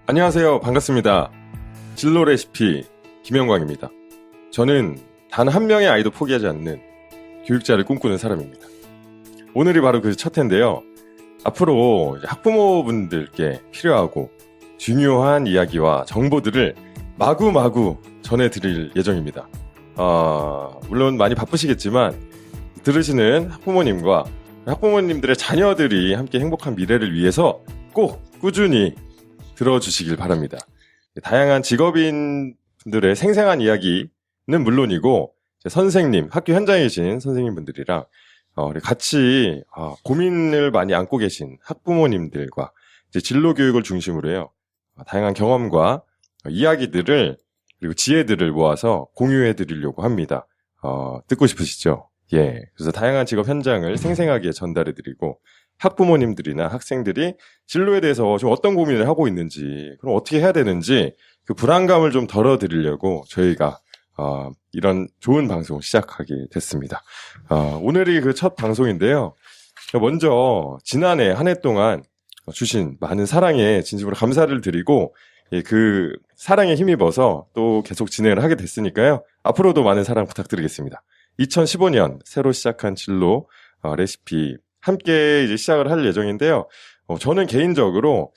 안녕하세요. 반갑습니다. 진로 레시피 김영광입니다. 저는 단 한 명의 아이도 포기하지 않는 교육자를 꿈꾸는 사람입니다. 오늘이 바로 그 첫 회인데요. 앞으로 학부모분들께 필요하고 중요한 이야기와 정보들을 마구마구 전해드릴 예정입니다. 물론 많이 바쁘시겠지만 들으시는 학부모님과 학부모님들의 자녀들이 함께 행복한 미래를 위해서 꼭 꾸준히 들어주시길 바랍니다. 다양한 직업인들의 생생한 이야기는 물론이고 선생님, 학교 현장에 계신 선생님분들이랑 같이 고민을 많이 안고 계신 학부모님들과 진로 교육을 중심으로 해요. 다양한 경험과 이야기들을 그리고 지혜들을 모아서 공유해 드리려고 합니다. 듣고 싶으시죠? 예. 그래서 다양한 직업 현장을 생생하게 전달해 드리고 학부모님들이나 학생들이 진로에 대해서 좀 어떤 고민을 하고 있는지, 그럼 어떻게 해야 되는지 그 불안감을 좀 덜어드리려고 저희가 이런 좋은 방송을 시작하게 됐습니다. 오늘이 그 첫 방송인데요. 먼저 지난해 한 해 동안 주신 많은 사랑에 진심으로 감사를 드리고 그 사랑에 힘입어서 또 계속 진행을 하게 됐으니까요. 앞으로도 많은 사랑 부탁드리겠습니다. 2015년 새로 시작한 진로 레시피 함께 이제 시작을 할 예정인데요. 저는 개인적으로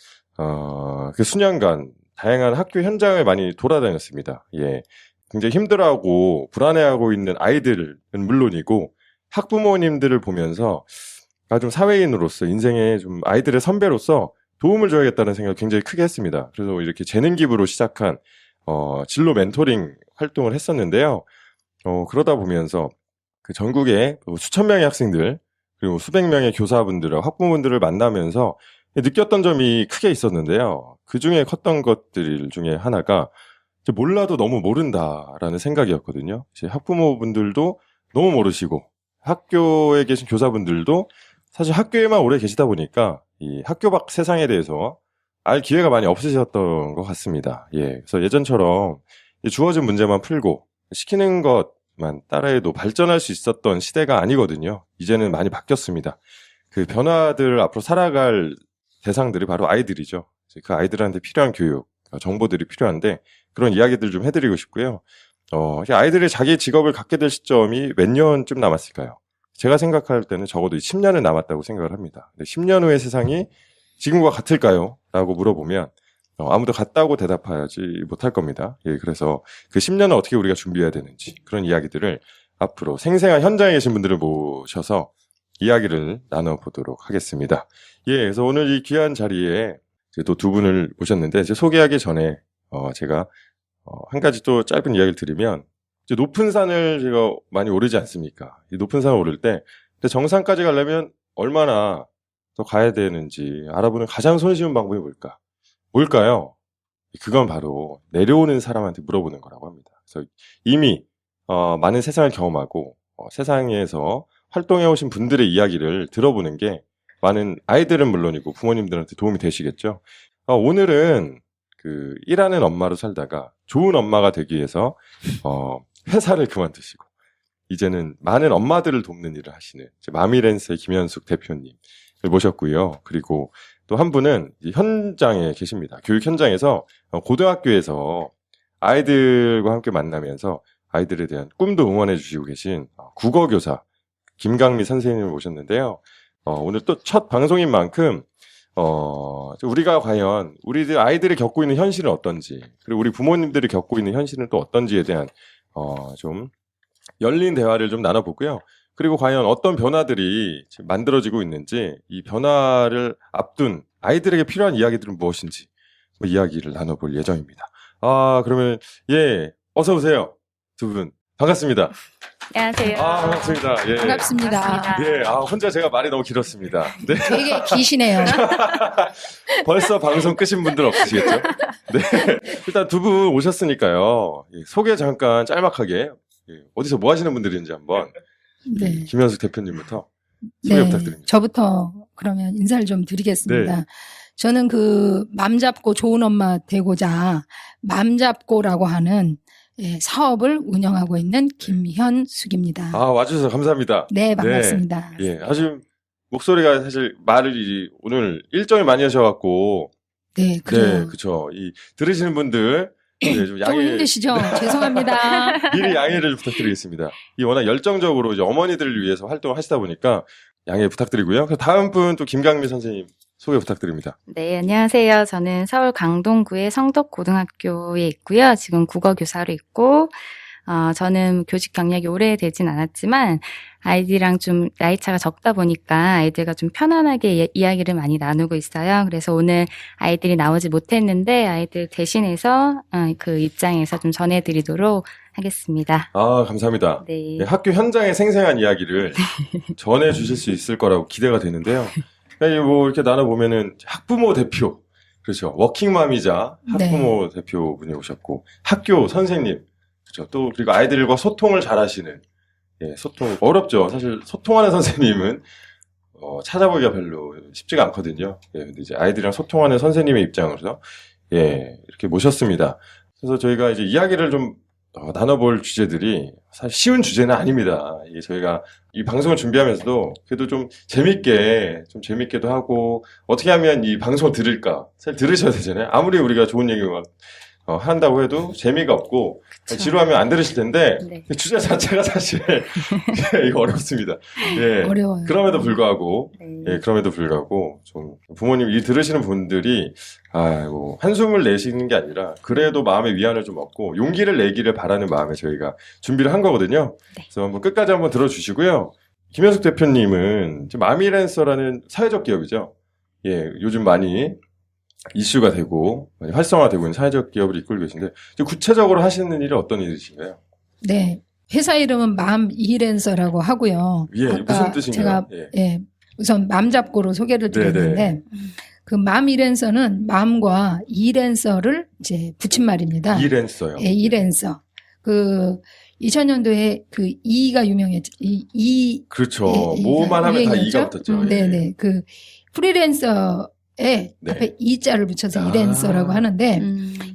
그 수년간 다양한 학교 현장을 많이 돌아다녔습니다. 예, 굉장히 힘들어하고 불안해하고 있는 아이들은 물론이고 학부모님들을 보면서 좀 사회인으로서 인생의 좀 아이들의 선배로서 도움을 줘야겠다는 생각을 굉장히 크게 했습니다. 그래서 이렇게 재능 기부로 시작한 진로 멘토링 활동을 했었는데요. 그러다 보면서 그 전국의 수천 명의 학생들 그리고 수백 명의 교사분들과 학부모분들을 만나면서 느꼈던 점이 크게 있었는데요. 그 중에 컸던 것들 중에 하나가 몰라도 너무 모른다라는 생각이었거든요. 학부모분들도 너무 모르시고 학교에 계신 교사분들도 사실 학교에만 오래 계시다 보니까 이 학교 밖 세상에 대해서 알 기회가 많이 없으셨던 것 같습니다. 예, 그래서 예전처럼 주어진 문제만 풀고 시키는 것만 따라해도 발전할 수 있었던 시대가 아니거든요. 이제는 많이 바뀌었습니다. 그 변화들을 앞으로 살아갈 대상들이 바로 아이들이죠. 그 아이들한테 필요한 교육, 정보들이 필요한데 그런 이야기들 좀 해드리고 싶고요. 아이들이 자기 직업을 갖게 될 시점이 몇 년쯤 남았을까요? 제가 생각할 때는 적어도 10년은 남았다고 생각을 합니다. 근데 10년 후의 세상이 지금과 같을까요? 라고 물어보면 아무도 같다고 대답하지 못할 겁니다. 예, 그래서 그 10년을 어떻게 우리가 준비해야 되는지 그런 이야기들을 앞으로 생생한 현장에 계신 분들을 모셔서 이야기를 나눠보도록 하겠습니다. 예, 그래서 오늘 이 귀한 자리에 또 두 분을 모셨는데 소개하기 전에 제가 한 가지 또 짧은 이야기를 드리면 높은 산을 제가 많이 오르지 않습니까? 이 높은 산을 오를 때 정상까지 가려면 얼마나 더 가야 되는지 알아보는 가장 손쉬운 방법이 뭘까요? 그건 바로 내려오는 사람한테 물어보는 거라고 합니다. 그래서 이미 많은 세상을 경험하고 세상에서 활동해 오신 분들의 이야기를 들어보는 게 많은 아이들은 물론이고 부모님들한테 도움이 되시겠죠. 오늘은 그 일하는 엄마로 살다가 좋은 엄마가 되기 위해서 회사를 그만두시고 이제는 많은 엄마들을 돕는 일을 하시는 마미랜스의 김현숙 대표님을 모셨고요. 그리고 또 한 분은 현장에 계십니다. 교육 현장에서 고등학교에서 아이들과 함께 만나면서 아이들에 대한 꿈도 응원해 주시고 계신 국어교사 김강미 선생님을 모셨는데요. 오늘 또 첫 방송인 만큼 우리가 과연 우리들 아이들이 겪고 있는 현실은 어떤지 그리고 우리 부모님들이 겪고 있는 현실은 또 어떤지에 대한 좀 열린 대화를 좀 나눠보고요. 그리고 과연 어떤 변화들이 지금 만들어지고 있는지 이 변화를 앞둔 아이들에게 필요한 이야기들은 무엇인지 이야기를 나눠볼 예정입니다. 그러면 예, 어서 오세요. 두 분 반갑습니다. 안녕하세요. 반갑습니다. 예. 반갑습니다. 예, 혼자 제가 말이 너무 길었습니다. 네. 되게 기시네요. 벌써 방송 끄신 분들 없으시겠죠? 네. 일단 두 분 오셨으니까요. 소개 잠깐 짤막하게 어디서 뭐 하시는 분들인지 한번 네. 김현숙 대표님부터 소개 부탁드립니다. 저부터 그러면 인사를 좀 드리겠습니다. 네. 저는 그 맘 잡고 좋은 엄마 되고자 맘 잡고라고 하는 사업을 운영하고 있는 김현숙입니다. 와주셔서 감사합니다. 네, 반갑습니다. 네. 예, 아주 목소리가 사실 말을 오늘 일정이 많이 하셔갖고 네, 그래요. 네, 그쵸. 들으시는 분들, 네, 좀 좀 힘드시죠? 죄송합니다. 미리 양해를 부탁드리겠습니다. 워낙 열정적으로 이제 어머니들을 위해서 활동을 하시다 보니까 양해 부탁드리고요. 다음 분 또 김강미 선생님 소개 부탁드립니다. 네, 안녕하세요. 저는 서울 강동구의 성덕고등학교에 있고요. 지금 국어교사로 있고, 저는 교직 경력이 오래되진 않았지만, 아이들이랑 좀 나이차가 적다 보니까 아이들과 좀 편안하게 이야기를 많이 나누고 있어요. 그래서 오늘 아이들이 나오지 못했는데, 아이들 대신해서 그 입장에서 좀 전해드리도록 하겠습니다. 아, 감사합니다. 네. 네, 학교 현장의 생생한 이야기를 전해주실 수 있을 거라고 기대가 되는데요. 뭐 이렇게 나눠보면은 학부모 대표, 그렇죠. 워킹맘이자 학부모 대표분이 오셨고, 학교 선생님, 그렇죠. 또 그리고 아이들과 소통을 잘하시는, 예, 소통 어렵죠. 사실 소통하는 선생님은 찾아보기가 별로 쉽지가 않거든요. 예, 근데 이제 아이들이랑 소통하는 선생님의 입장으로서 예, 이렇게 모셨습니다. 그래서 저희가 이제 이야기를 좀 나눠볼 주제들이 사실 쉬운 주제는 아닙니다. 이게 저희가 이 방송을 준비하면서도 그래도 좀 재밌게도 하고 어떻게 하면 이 방송을 들을까? 사실 들으셔야 되잖아요. 아무리 우리가 좋은 얘기 한다고 해도 재미가 없고 그쵸. 지루하면 안 들으실 텐데 네. 주제 자체가 사실 이거 어렵습니다. 예. 어려워요. 그럼에도 불구하고 네. 예, 그럼에도 불구하고 좀 부모님 이 들으시는 분들이 아이고 한숨을 내쉬는 게 아니라 그래도 마음의 위안을 좀 얻고 용기를 내기를 바라는 마음에 저희가 준비를 한 거거든요. 네. 그래서 한번 끝까지 한번 들어주시고요. 김현숙 대표님은 지금 마미랜서라는 사회적 기업이죠. 예, 요즘 많이 이슈가 되고 많이 활성화되고 있는 사회적 기업을 이끌고 계신데 구체적으로 하시는 일이 어떤 일이신가요? 네. 회사 이름은 맘 이랜서라고 하고요. 예, 아까 무슨 뜻인가요? 제가 우선 맘 잡고로 소개를 드렸는데 네네. 그 맘 이랜서는 맘과 이랜서를 이제 붙인 말입니다. 이랜서요. 예, 이랜서. 그 2000년도에 그 이가 유명했죠. 그렇죠. 뭐만 하면 다 이가 붙었죠. 네네. 그 프리랜서에 네. 앞에 이자를 붙여서 이랜서라고 하는데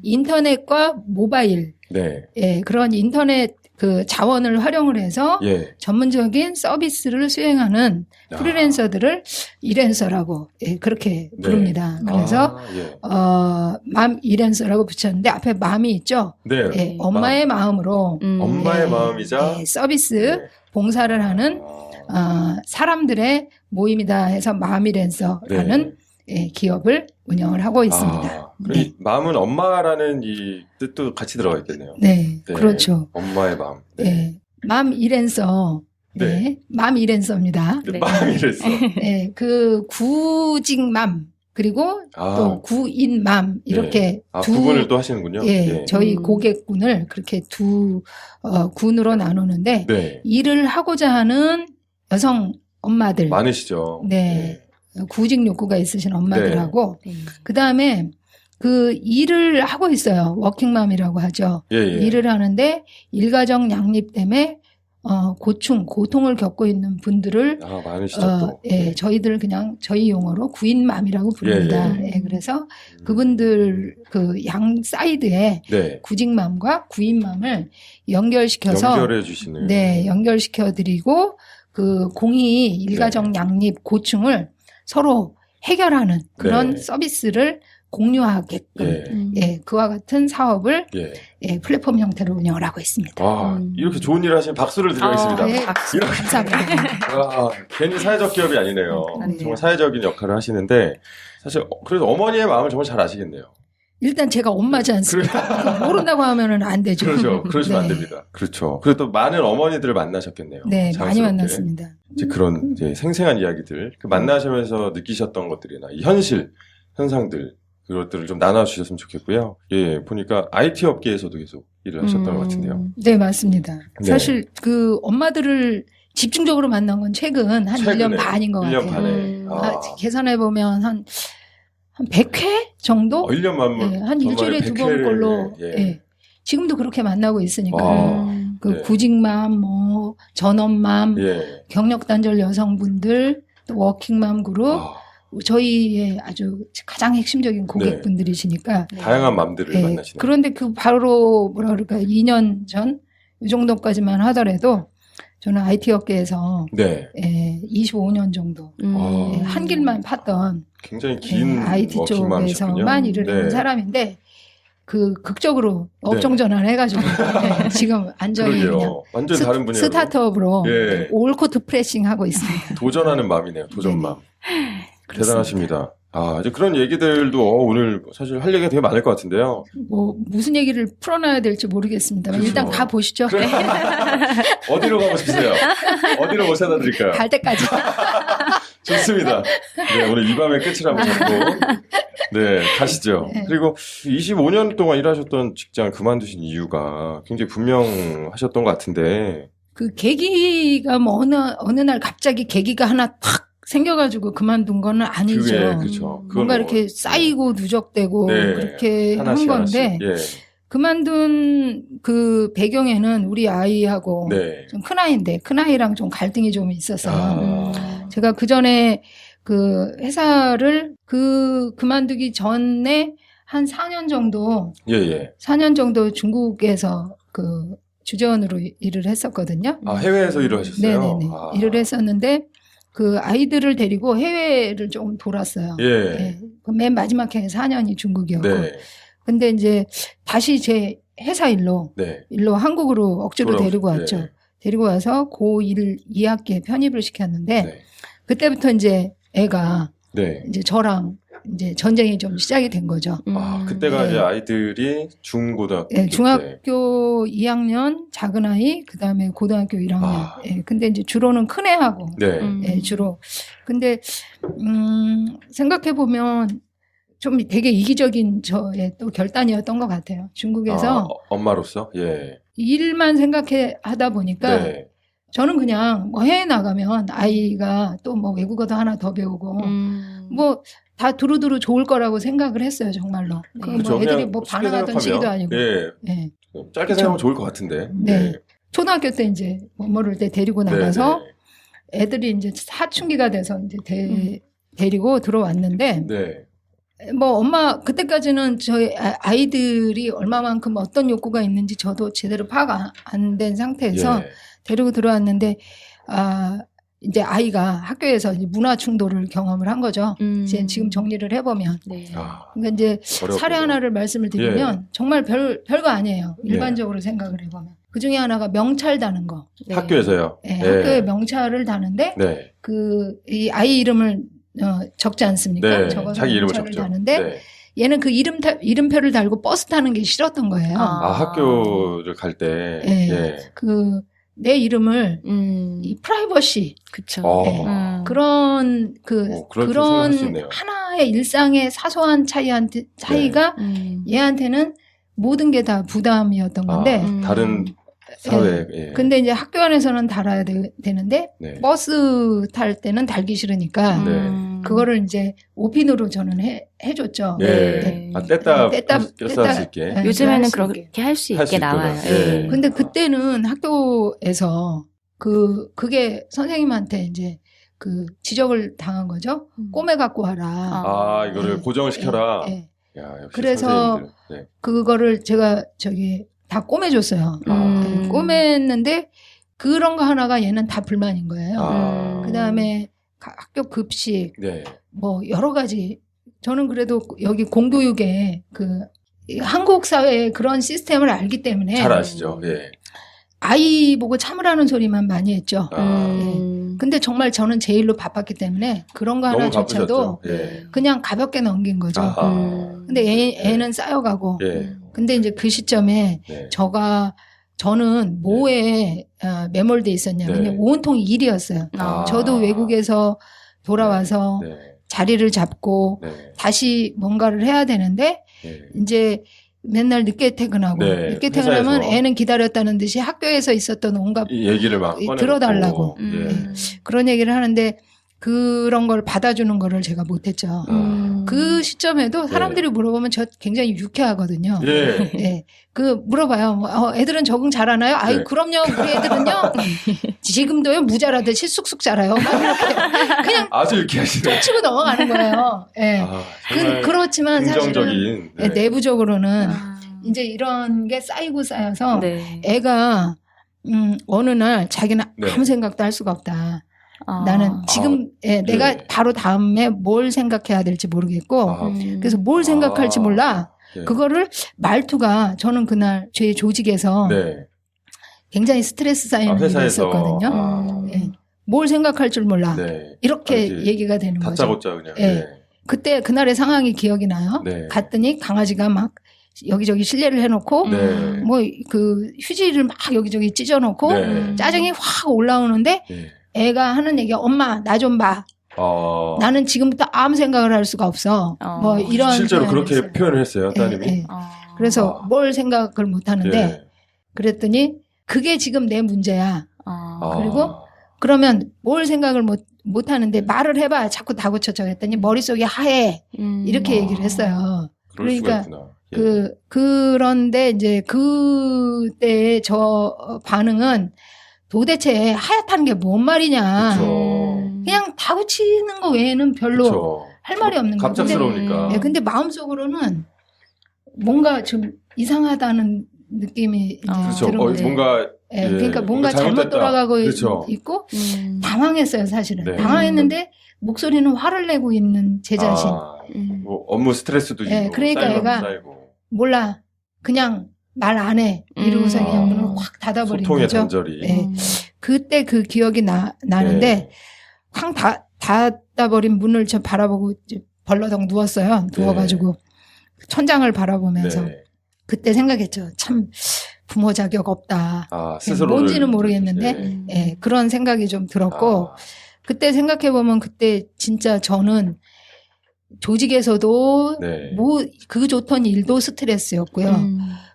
인터넷과 모바일 네. 예, 그런 인터넷 그 자원을 활용을 해서 예. 전문적인 서비스를 수행하는 프리랜서들을 이랜서라고 예, 그렇게 부릅니다. 그래서 맘 이랜서라고 붙였는데 앞에 맘이 있죠. 네. 예, 엄마의 마음으로 엄마의 예, 마음이자 예, 서비스 네. 봉사를 하는 사람들의 모임이다 해서 맘이랜서라는 예, 기업을 운영을 하고 있습니다. 이 마음은 엄마라는 이 뜻도 같이 들어가 있겠네요. 네, 그렇죠. 엄마의 마음. 네. 맘 이랜서. 네. 맘 이랜서입니다. 네. 마음 이랬어. 네. 그 구직맘 그리고 또 구인맘 이렇게 두 구분을 또 하시는군요. 예, 저희 고객군을 그렇게 두 군으로 나누는데 네. 일을 하고자 하는 여성 엄마들 많으시죠. 네. 구직 욕구가 있으신 엄마들하고 네. 그다음에 그 일을 하고 있어요. 워킹맘이라고 하죠. 예, 예. 일을 하는데 일가정 양립 때문에 고통을 겪고 있는 분들을 많으시죠. 또. 예, 저희들 그냥 저희 용어로 구인맘이라고 부릅니다. 예, 예. 예, 그래서 그분들 그 양 사이드에 네. 구직맘과 구인맘을 연결시켜서 연결해 주시는. 네, 연결시켜 드리고 그 공히 일가정 양립 고충을 서로 해결하는 그런 서비스를 공유하게끔 그와 같은 사업을 플랫폼 형태로 운영을 하고 있습니다. 이렇게 좋은 일을 하시면 박수를 드리겠습니다. 네, 감사합니다. 괜히 사회적 기업이 아니네요. 정말 사회적인 역할을 하시는데 사실 그래도 어머니의 마음을 정말 잘 아시겠네요. 일단 제가 엄마지 않습니까? 모른다고 하면은 안 되죠. 그렇죠. 그러시면 안 됩니다. 그렇죠. 그리고 또 많은 어머니들을 만나셨겠네요. 네, 자연스럽게. 많이 만났습니다. 이제 그런 이제 생생한 이야기들, 만나시면서 느끼셨던 것들이나 이 현실, 현상들, 그것들을 좀 나눠주셨으면 좋겠고요. 예, 보니까 IT 업계에서도 계속 일을 하셨던 것 같은데요. 네, 맞습니다. 네. 사실 그 엄마들을 집중적으로 만난 건 최근 한 1년 반인 것 1년 같아요. 반에. 계산해보면 한 100회 정도? 1년 만에. 예, 한 일주일에 2번 걸로. 예. 지금도 그렇게 만나고 있으니까. 그 구직맘, 뭐, 전업맘, 경력 단절 여성분들, 또 워킹맘 그룹, 저희의 아주 가장 핵심적인 고객분들이시니까. 다양한 맘들을 만나시는. 그런데 그 바로 뭐라 그럴까 2년 전 이 정도까지만 하더라도 저는 IT 업계에서 네. 25년 정도 한 길만 팠던 굉장히 긴 IT 쪽에서만 일을 네. 해온 사람인데 그 극적으로 업종 전환해가지고 지금 완전히 그냥 완전 다른 분야로 스타트업으로 올코트 프레싱 하고 있습니다. 도전하는 마음이네요. 도전맘. 대단하십니다. 이제 그런 얘기들도 오늘 사실 할 얘기가 되게 많을 것 같은데요. 뭐 무슨 얘기를 풀어놔야 될지 모르겠습니다만 일단 가 보시죠. 그래. 어디로 가고 싶으세요? 어디로 모셔다 드릴까요? 갈 때까지. 좋습니다. 네, 오늘 이 밤의 끝을 한번 잡고 네, 가시죠. 네. 그리고 25년 동안 일하셨던 직장 그만두신 이유가 굉장히 분명하셨던 것 같은데 그 계기가 뭐 어느 날 갑자기 계기가 하나 탁 생겨가지고 그만둔 건 아니죠. 그렇죠. 뭔가 이렇게 쌓이고 누적되고 그렇게 한 건데 그만둔 그 배경에는 우리 아이하고 좀 큰아이인데 큰아이랑 좀 갈등이 좀 있어서 제가 그 전에 그 회사를 그만두기 전에 한 4년 정도 4년 정도 중국에서 그 주재원으로 일을 했었거든요. 해외에서 일을 하셨어요? 네네네. 일을 했었는데 그 아이들을 데리고 해외를 좀 돌았어요. 맨 마지막 해 4년이 중국이었고. 근데 이제 다시 제 회사 일로 한국으로 억지로 데리고 왔죠. 데리고 와서 고1 2학기에 편입을 시켰는데 그때부터 이제 애가 이제 저랑 이제 전쟁이 좀 시작이 된 거죠. 그때가 이제 아이들이 중고등학교 중학교 2학년 작은 아이, 그 다음에 고등학교 1학년. 근데 이제 주로는 큰 애하고 주로. 근데 생각해 보면 좀 되게 이기적인 저의 또 결단이었던 것 같아요. 중국에서 엄마로서 일만 생각해 하다 보니까. 저는 그냥 뭐 해외 나가면 아이가 또 뭐 외국어도 하나 더 배우고 뭐 다 두루두루 좋을 거라고 생각을 했어요, 정말로. 그렇죠. 뭐 애들이 뭐 반항하던 시기도 아니고. 짧게 생각하면 좋을 것 같은데. 초등학교 때 이제 뭐 모를 때 데리고 나가서 애들이 이제 사춘기가 돼서 이제 데리고 들어왔는데 뭐 엄마 그때까지는 저희 아이들이 얼마만큼 어떤 욕구가 있는지 저도 제대로 파악 안 된 상태에서 데리고 들어왔는데 이제 아이가 학교에서 이제 문화 충돌을 경험을 한 거죠. 이제 지금 정리를 해보면. 그러니까 이제 사례 하나를 말씀을 드리면 정말 별거 아니에요. 일반적으로 생각을 해보면. 그 중에 하나가 명찰 다는 거. 학교에서요? 학교에 명찰을 다는데 이 아이 이름을 적지 않습니까? 적어서 자기 이름을 명찰을 적죠. 다는데 얘는 그 이름표를 달고 버스 타는 게 싫었던 거예요. 학교를 갈 때. 내 이름을 이 프라이버시 그런 하나의 일상의 사소한 차이가 얘한테는 모든 게 다 부담이었던 건데 다른 사회. 근데 이제 학교 안에서는 달아야 되는데 버스 탈 때는 달기 싫으니까 그거를 이제 오핀으로 저는 해줬죠. 뗐다 할 수 있게. 요즘에는 그렇게 할 수 있게 나와요. 근데 그때는 학교에서 그게 선생님한테 이제 그 지적을 당한 거죠. 꼬매 갖고 와라. 이거를 고정을 시켜라. 역시 그래서 그거를 제가 다 꼬매줬어요. 꼬맸는데 그런 거 하나가 얘는 다 불만인 거예요. 그 다음에 학교 급식, 뭐 여러 가지. 저는 그래도 여기 공교육에 한국 사회의 그런 시스템을 알기 때문에 잘 아시죠. 아이 보고 참으라는 소리만 많이 했죠. 근데 정말 저는 제 일로 바빴기 때문에 그런 거 하나조차도 그냥 가볍게 넘긴 거죠. 근데 애는 쌓여가고. 근데 이제 그 시점에 저는 뭐에 매몰돼 있었냐면 온통 일이었어요. 저도 외국에서 돌아와서 자리를 잡고 다시 뭔가를 해야 되는데 이제 맨날 늦게 퇴근하고 늦게 퇴근하면 애는 기다렸다는 듯이 학교에서 있었던 온갖 얘기를 막 들어달라고 그런 얘기를 하는데 그런 걸 받아주는 거를 제가 못했죠. 그 시점에도 사람들이 물어보면 저 굉장히 유쾌하거든요. 물어봐요. 애들은 적응 잘하나요? 그럼요. 우리 애들은요. 지금도요 무자라듯이 쑥쑥 자라요. 막 이렇게 그냥 아주 유쾌하시네요. 툭 치고 넘어가는 거예요. 그렇지만 사실은 내부적으로는 이제 이런 게 쌓이고 쌓여서 애가 어느 날 자기는 네. 아무 생각도 할 수가 없다. 나는 지금 내가 바로 다음에 뭘 생각해야 될지 모르겠고 그래서 뭘 생각할지 몰라. 그거를 말투가 저는 그날 제 조직에서 굉장히 스트레스 쌓이는 일이 있었거든요. 뭘 생각할 줄 몰라. 이렇게 얘기가 되는 거죠. 다짜고짜 그냥. 그때 그날의 상황이 기억이 나요. 갔더니 강아지가 막 여기저기 실례를 해놓고 뭐 그 휴지를 막 여기저기 찢어놓고 짜증이 확 올라오는데 애가 하는 얘기가 엄마 나 좀 봐. 나는 지금부터 아무 생각을 할 수가 없어. 뭐 이런 실제로 그렇게 했어요. 표현을 했어요, 따님이. 그래서 뭘 생각을 못 하는데 그랬더니 그게 지금 내 문제야. 그리고 그러면 뭘 생각을 못 하는데 말을 해봐. 자꾸 다구쳐져 했더니 머릿속이 하얘. 이렇게 얘기를 했어요. 그러니까 그런데 이제 그때의 저 반응은 도대체 하얗다는 게 뭔 말이냐. 그냥 다구치는 거 외에는 별로 할 말이 없는 거죠. 갑작스러우니까. 근데 마음속으로는 뭔가 좀 이상하다는 느낌이 이제 들어오는데. 그러니까 뭔가 잘못 돌아가고 있고 당황했어요, 사실은. 당황했는데 목소리는 화를 내고 있는 제 자신. 뭐 업무 스트레스도 있고. 그러니까 얘가 몰라. 그냥 말 안 해. 이러고서 그냥 문을 확 닫아버린 소통의 거죠. 단절이. 그때 그 기억이 나는데 확 닫아버린 문을 저 바라보고 벌러덩 누웠어요. 누워가지고 천장을 바라보면서 그때 생각했죠. 참 부모 자격 없다. 뭔지는 모르겠는데 그런 생각이 좀 들었고 그때 생각해보면 그때 진짜 저는 조직에서도 뭐 그 좋던 일도 스트레스였고요.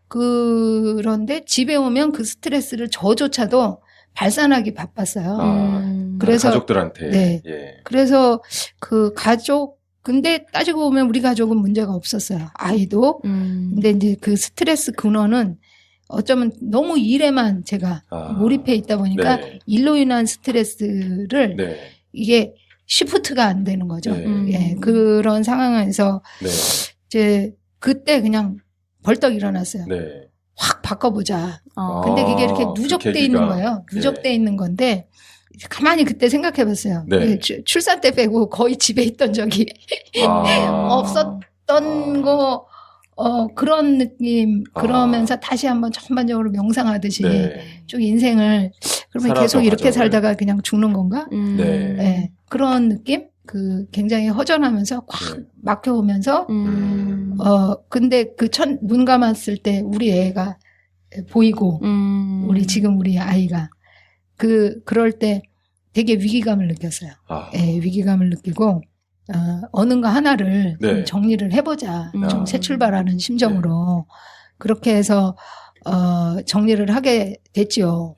그런데 집에 오면 그 스트레스를 저조차도 발산하기 바빴어요. 그래서 가족들한테. 그래서 그 가족 근데 따지고 보면 우리 가족은 문제가 없었어요. 아이도. 근데 이제 그 스트레스 근원은 어쩌면 너무 일에만 제가 몰입해 있다 보니까 일로 인한 스트레스를 이게 시프트가 안 되는 거죠. 그런 상황에서 이제 그때 그냥 벌떡 일어났어요. 확 바꿔보자. 근데 그게 이렇게 누적돼 있는 거예요. 누적돼 있는 건데 가만히 그때 생각해봤어요. 출산 때 빼고 거의 집에 있던 적이 없었던 거. 그런 느낌, 그러면서 다시 한번 전반적으로 명상하듯이 쭉 인생을, 그러면 계속 이렇게 살다가 그냥 죽는 건가? 그런 느낌? 굉장히 허전하면서 꽉 막혀오면서, 근데 눈 감았을 때 우리 애가 보이고, 우리 아이가. 그럴 때 되게 위기감을 느꼈어요. 위기감을 느끼고, 어느 거 하나를 좀 정리를 해보자. 좀 새 출발하는 심정으로. 그렇게 해서, 정리를 하게 됐지요.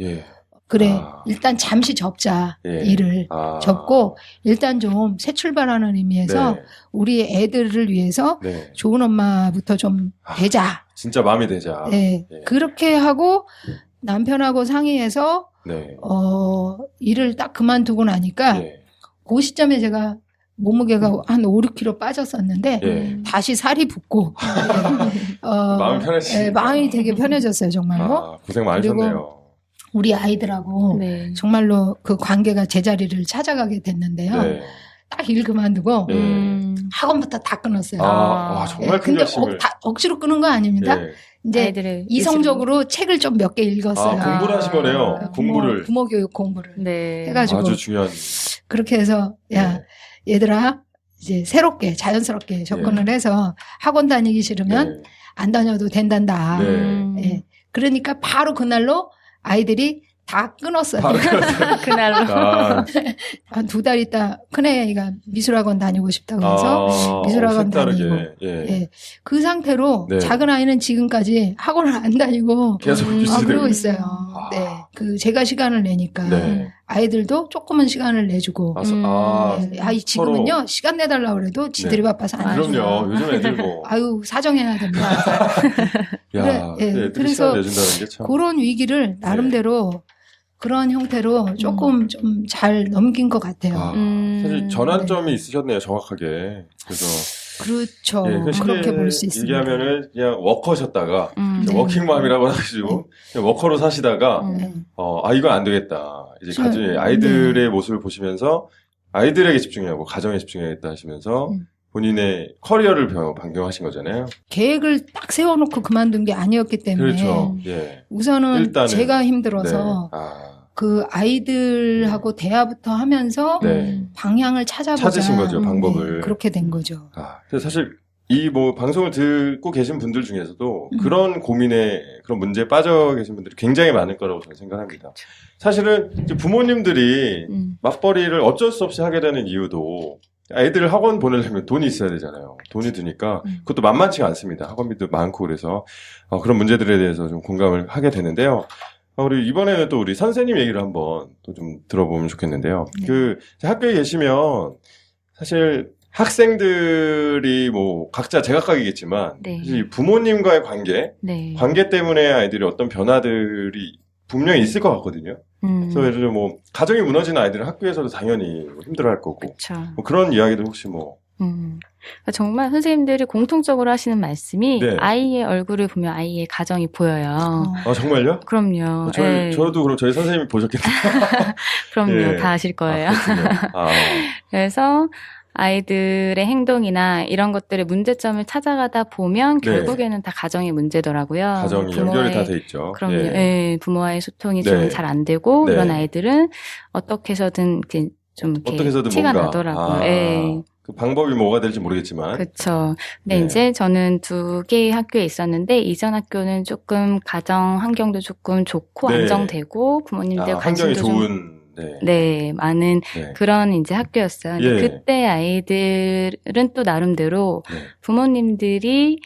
그래, 일단 잠시 접자. 일을 접고, 일단 좀 새 출발하는 의미에서 우리 애들을 위해서 좋은 엄마부터 좀 되자. 진짜 마음이 되자. 그렇게 하고 남편하고 상의해서, 일을 딱 그만두고 나니까, 그 시점에 제가 몸무게가 한 5, 6kg 빠졌었는데 다시 살이 붙고 마음이 편해지니까. 마음이 되게 편해졌어요, 정말로. 고생 많으셨네요. 우리 아이들하고 정말로 그 관계가 제자리를 찾아가게 됐는데요. 딱 일 그만두고 학원부터 다 끊었어요. 정말 큰 근데 결심을. 억지로 끊은 거 아닙니다. 이제 이성적으로 책을 좀 몇 개 읽었어요. 공부를 하신 거네요. 공부를. 부모교육 공부를 해가지고 아주 중요한. 그렇게 해서 얘들아 이제 새롭게 자연스럽게 접근을 해서 학원 다니기 싫으면 안 다녀도 된단다. 그러니까 바로 그날로 아이들이 다 끊었어요. 그날로. 한 2달 있다 큰애가 미술학원 다니고 싶다고 해서 미술학원 다니고. 그 상태로 작은 아이는 지금까지 학원을 안 다니고 계속 그러고 있어요. 제가 시간을 내니까 아이들도 조금은 시간을 내주고. 지금은요 서로. 시간 내달라고 그래도 지들이 바빠서 안 해줘요. 그럼요. 요즘 애들 뭐. 사정해야 됩니다. 애들이 시간 내준다는 게 참. 그런 위기를 나름대로 그런 형태로 조금 좀 잘 넘긴 것 같아요. 사실 전환점이 있으셨네요, 정확하게. 그래서 그렇죠. 예, 그렇게 볼 수 있습니다. 얘기하면은 그냥 워커셨다가 워킹맘이라고 해가지고 그냥 워커로 사시다가 이건 안 되겠다. 이제 가정에 아이들의 모습을 보시면서 아이들에게 집중하고 가정에 집중해야겠다 하시면서 본인의 커리어를 변경하신 거잖아요. 계획을 딱 세워놓고 그만둔 게 아니었기 때문에 그렇죠. 예. 우선은 일단은, 제가 힘들어서 그 아이들하고 대화부터 하면서 방향을 찾으신 거죠, 방법을. 그렇게 된 거죠. 그래서 사실 이 방송을 듣고 계신 분들 중에서도 그런 고민에 그런 문제에 빠져 계신 분들이 굉장히 많을 거라고 저는 생각합니다. 사실은 이제 부모님들이 맞벌이를 어쩔 수 없이 하게 되는 이유도 아이들을 학원 보내려면 돈이 있어야 되잖아요. 돈이 드니까 그것도 만만치가 않습니다. 학원비도 많고 그래서 그런 문제들에 대해서 좀 공감을 하게 되는데요. 우리 이번에는 또 우리 선생님 얘기를 한번 또 좀 들어보면 좋겠는데요. 그 학교에 계시면 사실 학생들이 각자 제각각이겠지만 사실 부모님과의 관계 때문에 아이들이 어떤 변화들이 분명히 있을 것 같거든요. 그래서 예를 들어 가정이 무너진 아이들은 학교에서도 당연히 힘들어할 거고 그런 이야기도 혹시 정말 선생님들이 공통적으로 하시는 말씀이 아이의 얼굴을 보면 아이의 가정이 보여요. 정말요? 그럼요. 저도 그럼 저희 선생님이 보셨겠네요. 그럼요. 다 아실 거예요. 그래서 아이들의 행동이나 이런 것들의 문제점을 찾아가다 보면 결국에는 다 가정의 문제더라고요. 가정이 연결이 다 돼 있죠. 그럼요. 부모와의 소통이 좀 잘 안 되고 이런 아이들은 어떻게 해서든 좀 이렇게 티가 나더라고요. 그 방법이 뭐가 될지 모르겠지만. 그렇죠. 근데 이제 저는 2개의 학교에 있었는데 이전 학교는 조금 가정 환경도 조금 좋고 안정되고 부모님들 관심도 좋은 많은 그런 이제 학교였어요. 근데 그때 아이들은 또 나름대로 부모님들이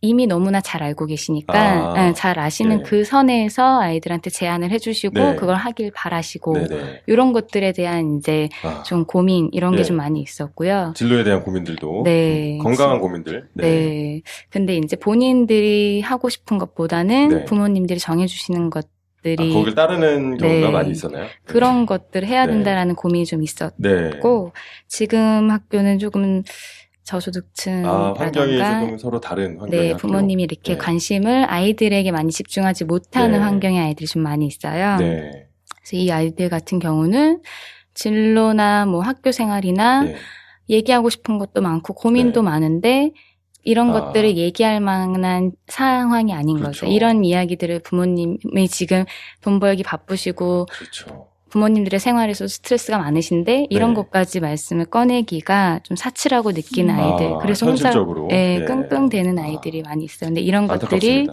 이미 너무나 잘 알고 계시니까 잘 아시는 그 선에서 아이들한테 제안을 해주시고 그걸 하길 바라시고 이런 것들에 대한 이제 좀 고민 이런 게 좀 많이 있었고요. 진로에 대한 고민들도 건강한 고민들. 근데 이제 본인들이 하고 싶은 것보다는 부모님들이 정해주시는 것들이 거길 따르는 경우가 많이 있었나요? 그런 것들을 해야 된다라는 고민이 좀 있었고 지금 학교는 조금 저소득층이라던가 환경이 조금 서로 다른 환경이 부모님이 이렇게 관심을 아이들에게 많이 집중하지 못하는 환경의 아이들이 좀 많이 있어요. 그래서 이 아이들 같은 경우는 진로나 학교 생활이나 얘기하고 싶은 것도 많고 고민도 많은데 이런 것들을 얘기할 만한 상황이 아닌 거죠. 이런 이야기들을 부모님이 지금 돈 벌기 바쁘시고 부모님들의 생활에서 스트레스가 많으신데 이런 것까지 말씀을 꺼내기가 좀 사치라고 느끼는 아이들. 그래서 혼자 끙끙대는 아이들이 많이 있어요. 근데 이런 것들이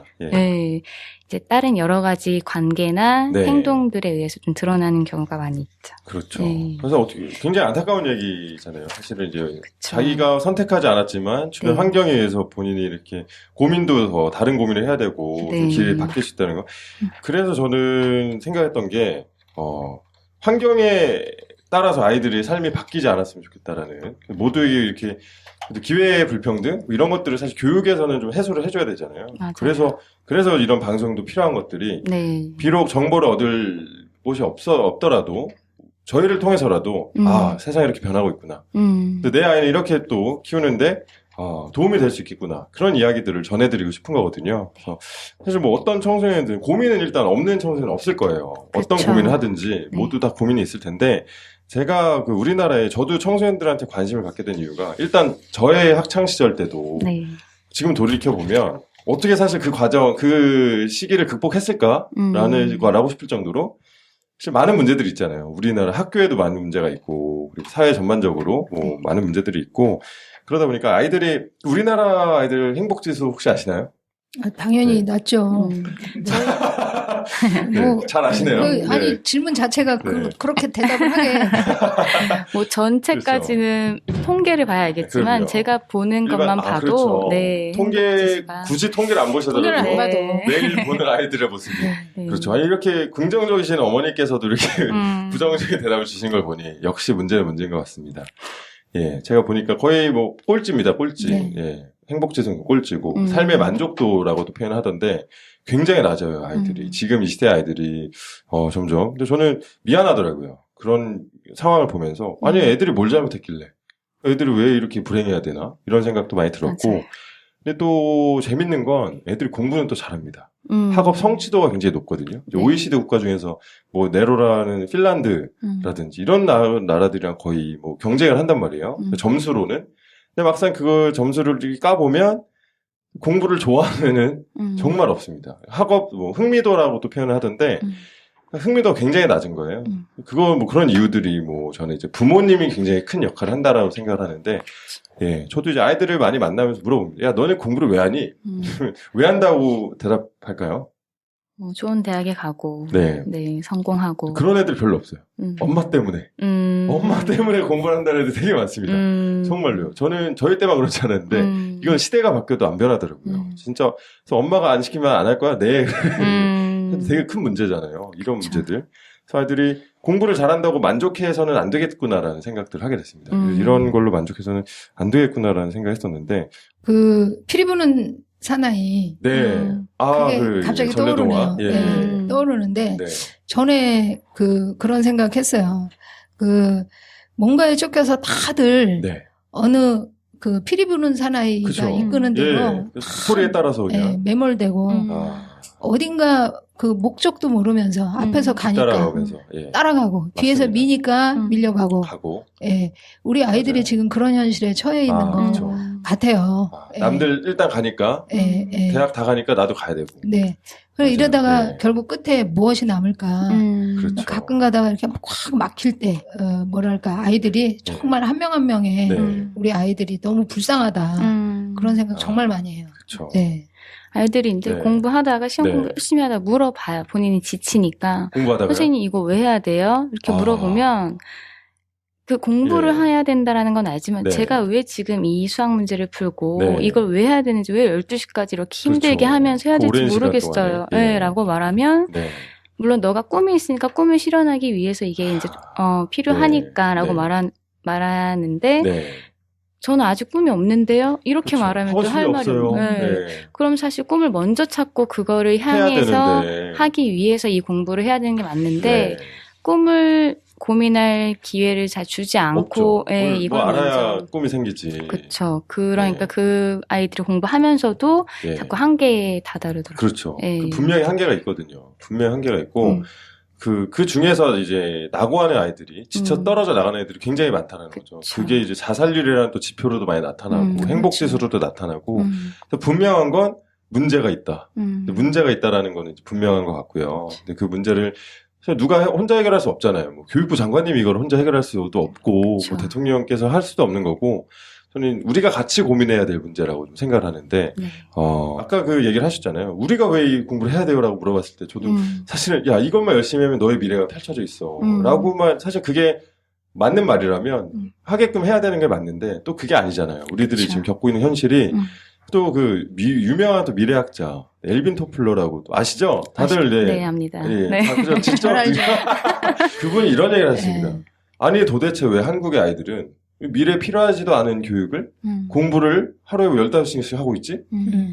이제 다른 여러 가지 관계나 행동들에 의해서 좀 드러나는 경우가 많이 있죠. 그렇죠. 그래서 굉장히 안타까운 얘기잖아요. 사실은 이제 자기가 선택하지 않았지만 주변 환경에 의해서 본인이 이렇게 고민도 더 다른 고민을 해야 되고 길이 바뀔 수 있다는 거. 그래서 저는 생각했던 게 환경에 따라서 아이들의 삶이 바뀌지 않았으면 좋겠다라는 모두에게 이렇게 기회의 불평등 이런 것들을 사실 교육에서는 좀 해소를 해줘야 되잖아요. 맞아요. 그래서 이런 방송도 필요한 것들이 비록 정보를 얻을 곳이 없더라도 저희를 통해서라도 세상이 이렇게 변하고 있구나. 근데 내 아이는 이렇게 또 키우는데 도움이 될 수 있겠구나. 그런 이야기들을 전해드리고 싶은 거거든요. 그래서 사실 어떤 청소년들 고민은 일단 없는 청소년은 없을 거예요. 어떤 고민을 하든지 모두 다 고민이 있을 텐데 제가 우리나라에 저도 청소년들한테 관심을 갖게 된 이유가 일단 저의 학창 시절 때도 지금 돌이켜 보면 어떻게 사실 그 과정 그 시기를 극복했을까라는 걸 알고 싶을 정도로 사실 많은 문제들이 있잖아요. 우리나라 학교에도 많은 문제가 있고 그리고 사회 전반적으로 많은 문제들이 있고 그러다 보니까 우리나라 아이들 행복지수 혹시 아시나요? 당연히 낮죠. 잘 아시네요. 아니, 질문 자체가 그렇게 대답을 하게. 전체까지는 통계를 봐야 알겠지만, 제가 보는 것만 봐도, 굳이 통계를 안 보셔도 매일 보는 아이들의 모습이. 그렇죠. 아니, 이렇게 긍정적이신 어머니께서도 이렇게 부정적인 대답을 주신 걸 보니, 역시 문제는 문제인 것 같습니다. 제가 보니까 거의 꼴찌입니다, 꼴찌. 행복지수는 꼴찌고, 삶의 만족도라고도 표현하던데, 굉장히 낮아요, 아이들이. 지금 이 시대 아이들이, 점점. 근데 저는 미안하더라고요. 그런 상황을 보면서, 아니, 애들이 뭘 잘못했길래. 애들이 왜 이렇게 불행해야 되나? 이런 생각도 많이 들었고. 맞아요. 근데 또 재밌는 건 애들이 공부는 또 잘합니다. 학업 성취도가 굉장히 높거든요. 네. OECD 국가 중에서 뭐 네로라는 핀란드라든지 이런 나라들이랑 거의 뭐 경쟁을 한단 말이에요. 점수로는. 근데 막상 그걸 점수를 까보면 공부를 좋아하면은 정말 없습니다. 학업, 뭐 흥미도라고도 표현을 하던데 흥미도가 굉장히 낮은 거예요. 그거 뭐 그런 이유들이 뭐 저는 이제 부모님이 굉장히 큰 역할을 한다라고 생각을 하는데, 예, 저도 이제 아이들을 많이 만나면서 물어봅니다. 야, 너네 공부를 왜 하니? 왜 한다고 대답할까요? 뭐 좋은 대학에 가고, 네. 네, 성공하고. 그런 애들 별로 없어요. 엄마 때문에. 엄마 때문에 공부를 한다는 애들 되게 많습니다. 정말로요. 저는 저희 때만 그렇지 않았는데, 이건 시대가 바뀌어도 안 변하더라고요. 진짜, 그래서 엄마가 안 시키면 안 할 거야? 네. 되게 큰 문제잖아요. 이런 그쵸. 문제들. 그래서 아이들이 공부를 잘한다고 만족해서는 안 되겠구나라는 생각들을 하게 됐습니다. 이런 걸로 만족해서는 안 되겠구나라는 생각을 했었는데. 피리 부는 사나이. 네. 그게 갑자기 떠오르네요. 예. 네, 떠오르는데, 네. 전에 그런 생각했어요. 뭔가에 쫓겨서 다들 네. 어느 피리 부는 사나이가 그쵸. 이끄는 대로 예. 스토리에 따라서 그냥. 매몰되고, 어딘가 목적도 모르면서 앞에서 가니까 따라가면서. 예. 따라가고 뒤에서 맞습니다. 미니까 밀려가고. 예. 우리 아이들이 맞아요. 지금 그런 현실에 처해 있는 거 그쵸. 같아요. 남들 일단 가니까 대학 다 가니까 나도 가야 되고. 네. 그래 이러다가 결국 끝에 무엇이 남을까? 그렇죠. 가끔 가다가 이렇게 확 막힐 때 뭐랄까 아이들이 정말 한 명 한 명의 우리 아이들이 너무 불쌍하다. 그런 생각 정말 많이 해요. 그렇죠. 네. 아이들이 이제 공부하다가 시험 공부 열심히 하다가 물어봐요. 본인이 지치니까. 공부하다가요? 선생님 이거 왜 해야 돼요? 이렇게 물어보면 그 공부를 해야 된다라는 건 알지만 제가 왜 지금 이 수학 문제를 풀고 이걸 왜 해야 되는지 왜 12시까지 이렇게 힘들게 하면서 해야 될지 모르겠어요. 라고 말하면 물론 너가 꿈이 있으니까 꿈을 실현하기 위해서 이게 이제 필요하니까라고 말하는데 저는 아직 꿈이 없는데요. 이렇게 말하면 또 할 말이 없어요. 그럼 사실 꿈을 먼저 찾고 그거를 향해서 하기 위해서 이 공부를 해야 되는 게 맞는데 꿈을 고민할 기회를 잘 주지 않고 이걸 알아야 꿈이 생기지. 그렇죠. 그러니까 그 아이들이 공부하면서도 자꾸 한계에 다다르더라고요. 그렇죠. 분명히 한계가 있거든요. 분명히 한계가 있고 그 중에서 이제 낙오하는 아이들이 지쳐 떨어져 나가는 애들이 굉장히 많다는 거죠. 그게 이제 자살률이라는 또 지표로도 많이 나타나고 행복 지수로도 나타나고 분명한 건 문제가 있다. 문제가 있다라는 거는 분명한 것 같고요. 근데 그 문제를 누가 혼자 해결할 수 없잖아요. 뭐 교육부 장관님이 이걸 혼자 해결할 수도 없고 뭐 대통령께서 할 수도 없는 거고 저는 우리가 같이 고민해야 될 문제라고 좀 생각을 하는데 아까 그 얘기를 하셨잖아요. 우리가 왜 이 공부를 해야 돼요라고 물어봤을 때 저도 사실은 야 이것만 열심히 하면 너의 미래가 펼쳐져 있어 라고만 사실 그게 맞는 말이라면 하게끔 해야 되는 게 맞는데 또 그게 아니잖아요. 우리들이 지금 겪고 있는 현실이 또 유명한 또 미래학자 엘빈 토플러라고 아시죠? 다들 네, 압니다. 직접 그분이 이런 얘기를 하십니다. 아니 도대체 왜 한국의 아이들은 미래에 필요하지도 않은 교육을 공부를 하루에 15시간씩 하고 있지?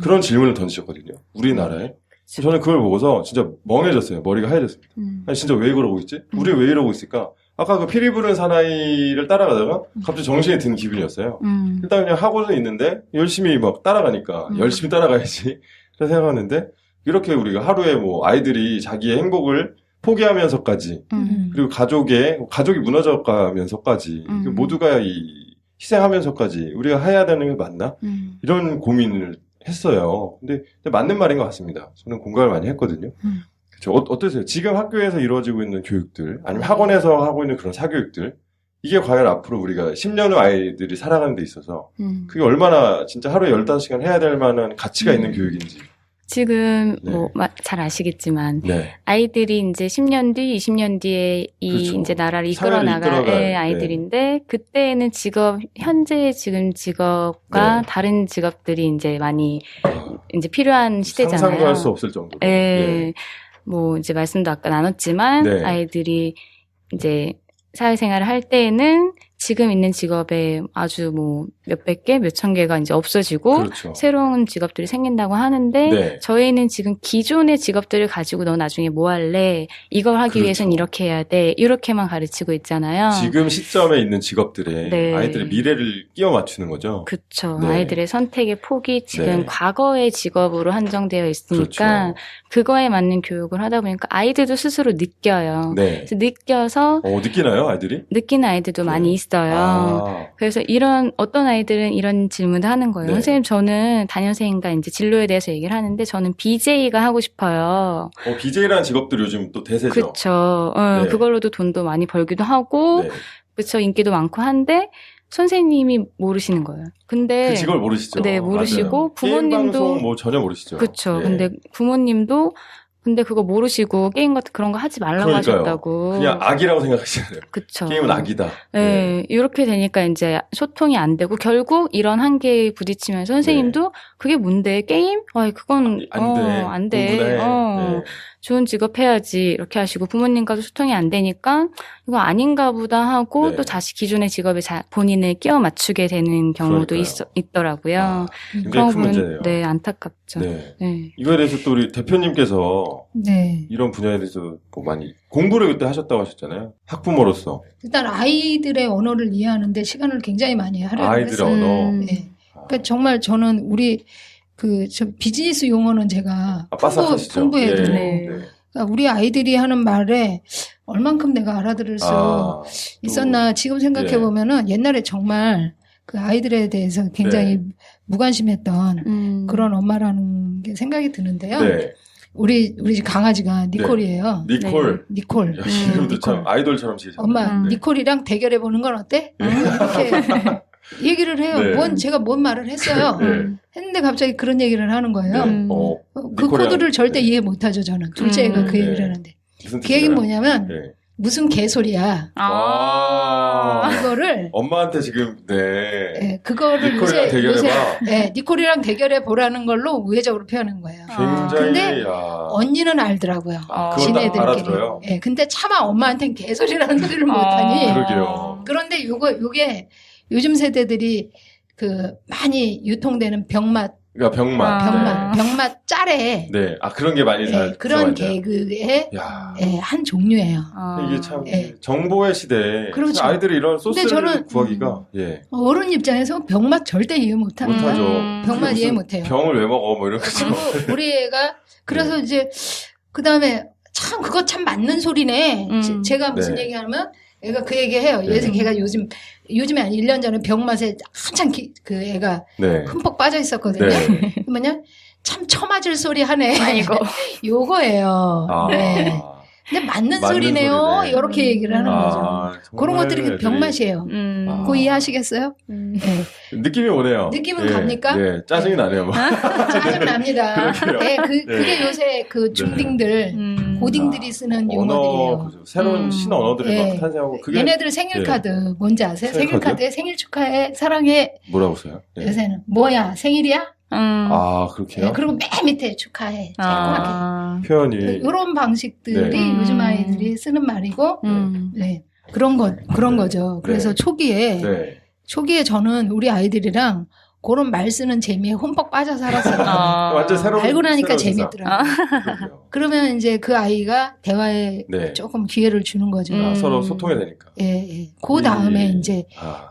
그런 질문을 던지셨거든요. 우리나라에. 저는 그걸 보고서 진짜 멍해졌어요. 머리가 하얘졌습니다. 아니 진짜 왜 그러고 있지? 우리 왜 이러고 있을까? 아까 그 피리 부는 사나이를 따라가다가 갑자기 정신이 든 기분이었어요. 일단 그냥 학원은 있는데 열심히 막 따라가니까 열심히 따라가야지. 그래서 생각하는데 이렇게 우리가 하루에 뭐 아이들이 자기의 행복을 포기하면서까지 그리고 가족이 무너져가면서까지 모두가 희생하면서까지 우리가 해야 되는 게 맞나? 이런 고민을 했어요. 근데 맞는 말인 것 같습니다. 저는 공감을 많이 했거든요. 그렇죠. 어떠세요? 지금 학교에서 이루어지고 있는 교육들 아니면 학원에서 하고 있는 그런 사교육들 이게 과연 앞으로 우리가 10년 후 아이들이 살아가는 데 있어서 그게 얼마나 진짜 하루에 15시간 해야 될 만한 가치가 있는 교육인지 지금 잘 아시겠지만 아이들이 이제 10년 뒤, 20년 뒤에 이제 나라를 이끌어 나갈 아이들인데 그때는 현재 지금 직업과 다른 직업들이 이제 많이 이제 필요한 시대잖아요. 상상도 할 수 없을 정도로. 뭐 이제 말씀도 아까 나눴지만 아이들이 이제 사회생활을 할 때에는 지금 있는 직업에 아주 뭐 몇백 개, 몇천 개가 이제 없어지고 그렇죠. 새로운 직업들이 생긴다고 하는데 네. 저희는 지금 기존의 직업들을 가지고 너 나중에 뭐 할래? 이걸 하기 그렇죠. 위해서는 이렇게 해야 돼. 이렇게만 가르치고 있잖아요. 지금 시점에 있는 직업들에 네. 아이들의 미래를 끼워 맞추는 거죠. 그렇죠. 네. 아이들의 선택의 폭이 지금 네. 과거의 직업으로 한정되어 있으니까 그렇죠. 그거에 맞는 교육을 하다 보니까 아이들도 스스로 느껴요. 네. 그래서 느껴서 느끼나요, 아이들이? 느끼는 아이들도 네. 많이 있어요. 그래서 어떤 아이들은 이런 질문을 하는 거예요. 네. 선생님, 저는 단연생인가 이제 진로에 대해서 얘기를 하는데 저는 BJ가 하고 싶어요. BJ라는 직업들 요즘 또 대세죠. 그렇죠. 네. 그걸로도 돈도 많이 벌기도 하고, 네. 그렇죠. 인기도 많고 한데 선생님이 모르시는 거예요. 근데 그 직업을 모르시죠. 네, 모르시고 맞아요. 부모님도 게임 방송 뭐 전혀 모르시죠. 그렇죠. 예. 근데 부모님도 근데 그거 모르시고 게임 같은 그런 거 하지 말라고 그러니까요. 하셨다고. 그냥 악이라고 생각하시잖아요. 그쵸. 게임은 악이다. 네, 이렇게 되니까 이제 소통이 안 되고 결국 이런 한계에 부딪히면서 선생님도 그게 뭔데 게임? 그건 안 돼. 안 돼. 공부나 해. 네. 좋은 직업 해야지 이렇게 하시고 부모님과도 소통이 안 되니까 이거 아닌가 보다 하고 네. 또 다시 기존의 직업에 본인을 끼워 맞추게 되는 경우도 그러니까요. 있더라고요. 굉장히 큰 문제네요. 네, 안타깝죠. 네. 네. 이거에 대해서 또 우리 대표님께서 네. 이런 분야에 대해서 뭐 많이 공부를 그때 하셨다고 하셨잖아요. 학부모로서. 일단 아이들의 언어를 이해하는데 시간을 굉장히 많이 하려고 아이들의 했어요. 언어. 네. 그러니까 정말 저는 우리 저 비즈니스 용어는 제가 빠삭하시죠. 풍부해도 예. 네. 그러니까 우리 아이들이 하는 말에 얼만큼 내가 알아들을 수 있었나 지금 생각해 보면은 옛날에 정말 그 아이들에 대해서 굉장히 무관심했던 그런 엄마라는 게 생각이 드는데요. 네. 우리 집 강아지가 니콜이에요. 니콜. 니콜. 야, 이름도 니콜. 참 아이돌처럼 지으셨네. 엄마 네. 니콜이랑 대결해 보는 건 어때? 이렇게 얘기를 해요. 네. 제가 뭔 말을 했어요. 네. 했는데 갑자기 그런 얘기를 하는 거예요. 네. 그 니콜이랑- 코드를 절대 네. 이해 못하죠, 저는. 둘째 애가 그 얘기를 네. 하는데. 무슨 그 얘기는 뜻인가요? 뭐냐면, 네. 무슨 개소리야. 이거를, 엄마한테 지금 그거를 니콜이랑 요새, 대결해봐. 니콜이랑 대결해 보라는 걸로 우회적으로 표현한 거예요. 굉장히 근데 언니는 알더라고요. 그걸 딱 지네들끼리. 알아들어요. 근데 차마 엄마한테는 개소리라는 소리를 못하니. 그러게요. 그런데 요게 요즘 세대들이 많이 유통되는 병맛 그러니까 병맛 짤에 네. 그런 게 많이 그런 들어가 있나요? 개그의 야. 한 종류예요. 이게 참 예. 정보의 시대에 그렇죠. 아이들이 이런 소스를 저는, 구하기가 어른 입장에서 병맛 절대 이해 못합니다. 못하죠. 병맛 그게 이해 무슨 못해요. 병을 왜 먹어 뭐 이런 거죠. 그리고 우리 애가 그래서 이제 그 다음에 참 그거 참 맞는 소리네. 제가 무슨 네. 얘기하면 애가 그 얘기해요. 네. 걔가 요즘에 한 1년 전에 병맛에 한참 그 애가 네. 흠뻑 빠져 있었거든요. 네. 뭐냐 참 처맞을 소리 하네. 이거. 요거예요. 네. 근데 맞는 소리네요. 소리네. 이렇게 얘기를 하는 거죠. 그런 것들이 그 병맛이에요. 그거 이해하시겠어요? 네. 느낌이 오네요. 느낌은 갑니까? 네, 짜증이 나네요. 뭐. 짜증 납니다. 그러게요. 그게 요새 그 중딩들, 고딩들이 쓰는 용어들이에요. 그죠. 새로운 신언어들이 막 탄생하고 그게 얘네들 생일 카드 뭔지 아세요? 생일 카드에 생일 축하해, 사랑해. 뭐라고 써요? 네. 요새는 뭐야, 생일이야? 그렇게요? 그리고 맨 밑에 축하해. 조그맣게. 표현이 이런 방식들이 요즘 아이들이 쓰는 말이고, 네. 그런 거죠. 그래서 초기에 저는 우리 아이들이랑 그런 말 쓰는 재미에 흠뻑 빠져 살았어요. 완전 새로운 알고 나니까 새로운 세상. 재밌더라고요. 그러면 이제 그 아이가 대화에 조금 기회를 주는 거죠. 서로 소통이 되니까. 예. 그 다음에 이제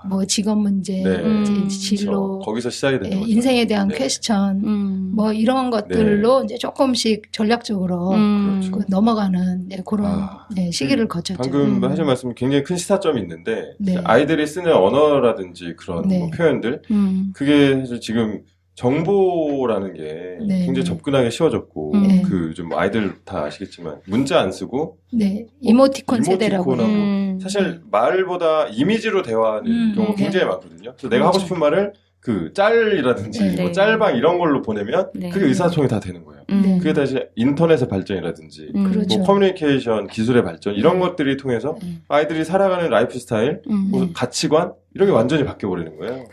뭐 직업 문제, 이제 진로, 그렇죠. 거기서 시작이 되는 거죠. 인생에 대한 퀘스천, 뭐 이런 것들로 이제 조금씩 전략적으로 넘어가는 그런 시기를 거쳤죠. 방금 하신 말씀 굉장히 큰 시사점이 있는데 네. 아이들이 쓰는 언어라든지 그런 뭐 표현들 그게 사실 지금 정보라는 게 굉장히 접근하기 쉬워졌고 그 좀 아이들 다 아시겠지만 문자 안 쓰고 이모티콘 세대라고 사실 말보다 이미지로 대화하는 경우가 굉장히 많거든요. 그래서 내가 하고 싶은 말을 그 짤이라든지 뭐 짤방 이런 걸로 보내면 그게 의사소통이 다 되는 거예요. 그게 다시 인터넷의 발전이라든지 그렇죠. 뭐 커뮤니케이션 기술의 발전 이런 것들이 통해서 아이들이 살아가는 라이프 스타일, 뭐 가치관 이런 게 완전히 바뀌어 버리는 거예요.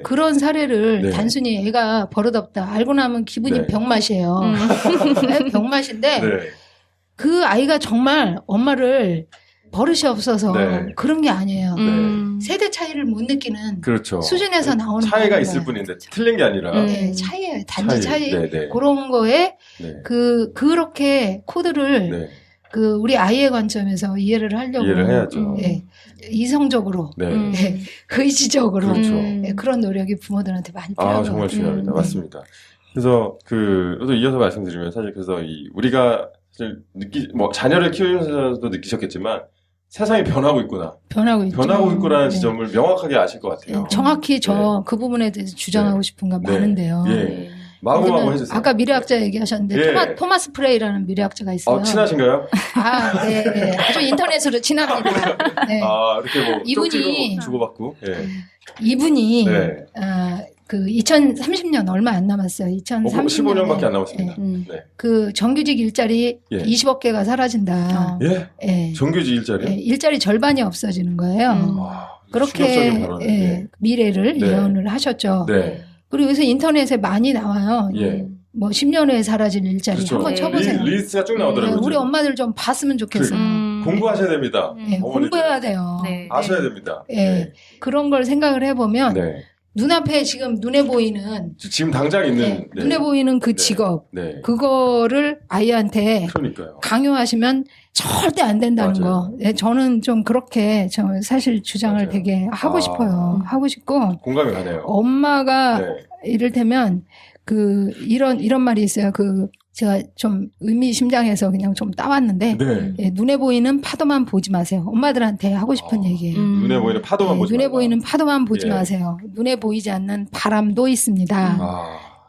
그런 사례를 단순히 애가 버릇없다 알고 나면 기분이 병맛이에요. 병맛인데 그 아이가 정말 엄마를 버릇이 없어서 네. 그런 게 아니에요. 음. 세대 차이를 못 느끼는 그렇죠. 수준에서 나오는 차이가 거예요. 있을 뿐인데 틀린 게 아니라 네, 차이예요. 단지 차이. 네. 그런 거에 네. 그렇게 코드를 네. 우리 아이의 관점에서 이해를 하려고 이해를 해야죠. 네, 이성적으로 네. 네, 의지적으로 그렇죠. 네, 그런 노력이 부모들한테 많이 필요한 정말 것 중요합니다. 같아요. 맞습니다. 그래서 또 이어서 말씀드리면 사실 그래서 우리가 사실 자녀를 키우면서도 느끼셨겠지만 세상이 변하고 있구나. 변하고 있구라는 네. 지점을 명확하게 아실 것 같아요. 네, 정확히 그 부분에 대해서 주장하고 싶은 건 많은데요. 예. 마구마구 해주세요. 아까 미래학자 얘기하셨는데 토마스 프레이라는 미래학자가 있어요. 친하신가요? 네. 아주 인터넷으로 친합니다. 네. 이렇게 이분이 주고받고. 예. 이분이 네. 2030년 얼마 안 남았어요. 2030년 15년밖에 안 남았습니다. 네. 그 정규직 일자리 20억 개가 사라진다. 예? 예. 정규직 일자리? 예, 일자리 절반이 없어지는 거예요. 그렇게 미래를 예언을 하셨죠. 네. 그리고 요새 인터넷에 많이 나와요. 예. 뭐 10년 후에 사라질 일자리 그렇죠. 한번 쳐보세요. 리스트가 쭉 나오더라고요. 우리 엄마들 좀 봤으면 좋겠어요. 공부하셔야 됩니다. 공부해야 돼요. 네. 아셔야 됩니다. 네. 그런 걸 생각을 해보면 눈앞에 지금 눈에 보이는 지금 당장 있는 눈에 보이는 그 직업 그거를 아이한테 그러니까요. 강요하시면 절대 안 된다는 거. 저는 좀 그렇게 사실 주장을 되게 하고 싶어요. 하고 싶고 공감이 가네요. 엄마가 이를테면 이런 말이 있어요. 제가 좀 의미심장해서 그냥 좀 따왔는데 눈에 보이는 파도만 보지 마세요. 엄마들한테 하고 싶은 얘기예요. 눈에 보이는 파도만 보지 눈에 말라. 보이는 파도만 보지 마세요. 눈에 보이지 않는 바람도 있습니다.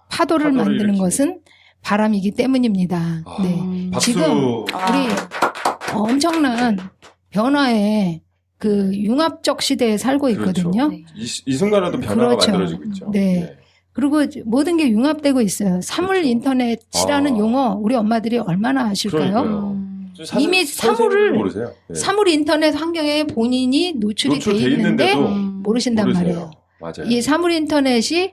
파도를 만드는 것은 바람이기 때문입니다. 네. 박수. 지금 우리 엄청난 변화에 융합적 시대에 살고 있거든요. 그렇죠. 이 순간에도 변화가 만들어지고 있죠. 네. 그리고 모든 게 융합되고 있어요. 사물 인터넷이라는 용어 우리 엄마들이 얼마나 아실까요? 이미 사물 인터넷 환경에 본인이 노출이 돼 있는데 모르신단 말이에요. 맞아요. 이 사물 인터넷이